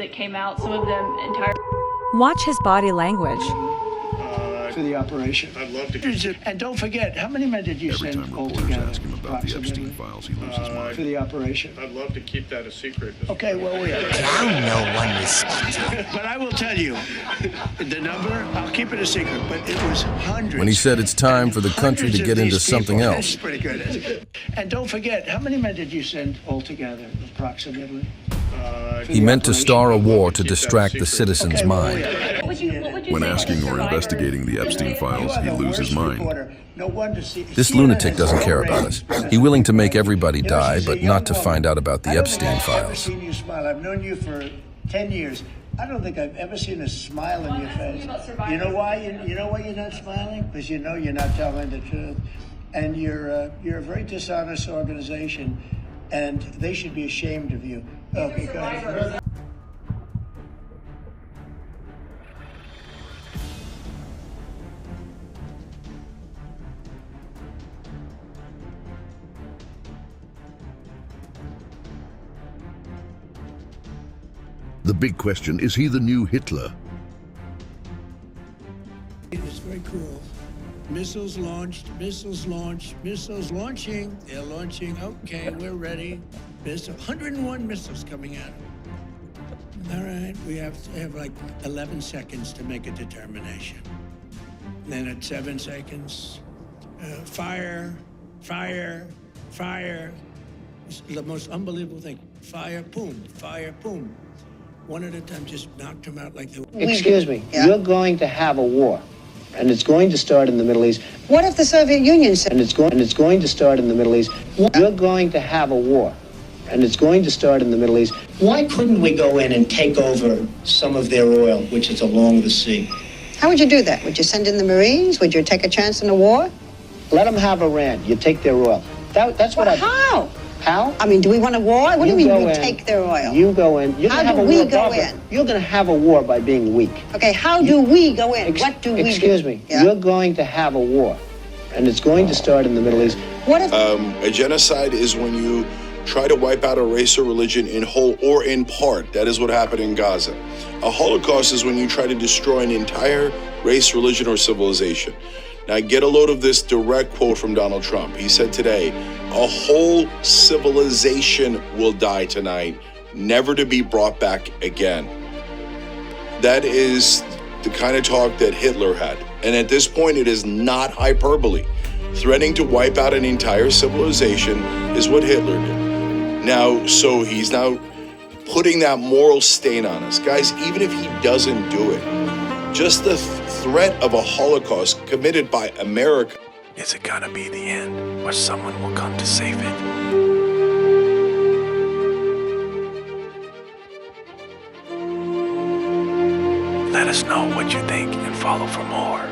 that came out, some of them entire. Watch his body language. For the operation. I'd love to get. And don't forget, how many men did you Every send time altogether? reporters ask him about the Epstein files, he loses his mind. For the operation. I'd love to keep that a secret. Okay, well, we I'm no one responsible. But I will tell you, the number, I'll keep it a secret, but it was hundreds. When he said it's time for the country to Hundreds get of into these something people. else. That's pretty good. And don't forget, how many men did you send altogether, approximately? He meant to start a war to distract the citizens' mind. When asking or investigating the Epstein files, he loses mind. This lunatic doesn't care about us. He's willing to make everybody die, but not to find out about the Epstein files. I've never seen you smile. I've known you for 10 years. I don't think I've ever seen a smile on your face. You know why? You know why you're not smiling? Because you know you're not telling the truth. And you're a very dishonest organization, and they should be ashamed of you. Okay, go ahead. The big question, is he the new Hitler? It's very cruel. Missiles launched, missiles launched, missiles launching. They're launching. Okay, we're ready. 101 missiles coming out. All right, we have to have like 11 seconds to make a determination. Then at 7 seconds, fire, fire, fire. It's the most unbelievable thing. Fire, boom, fire, boom. One at a time, just knocked them out like they were. Excuse me, you're going to have a war, and it's going to start in the Middle East. What if the Soviet Union said? And it's going to start in the Middle East. You're going to have a war, and it's going to start in the Middle East. Why couldn't we go in and take over some of their oil, which is along the sea? How would you do that? Would you send in the Marines? Would you take a chance in a war? Let them have Iran. You take their oil. That's what I. How? How? I mean, do we want a war? What do you mean we take their oil? You go in. You're How gonna have do a we war, go Barbara. in? You're going to have a war by being weak. Okay, how do we go in? What do we do? Excuse me. Yeah? You're going to have a war, and it's going to start in the Middle East. What if... A genocide is when you try to wipe out a race or religion in whole or in part. That is what happened in Gaza. A Holocaust is when you try to destroy an entire race, religion, or civilization. Now, get a load of this direct quote from Donald Trump. He said today, a whole civilization will die tonight, never to be brought back again. That is the kind of talk that Hitler had. And at this point, it is not hyperbole. Threatening to wipe out an entire civilization is what Hitler did. Now, so he's now putting that moral stain on us. Guys, even if he doesn't do it, just the threat of a Holocaust committed by America. Is it gonna be the end, or someone will come to save it? Let us know what you think and follow for more.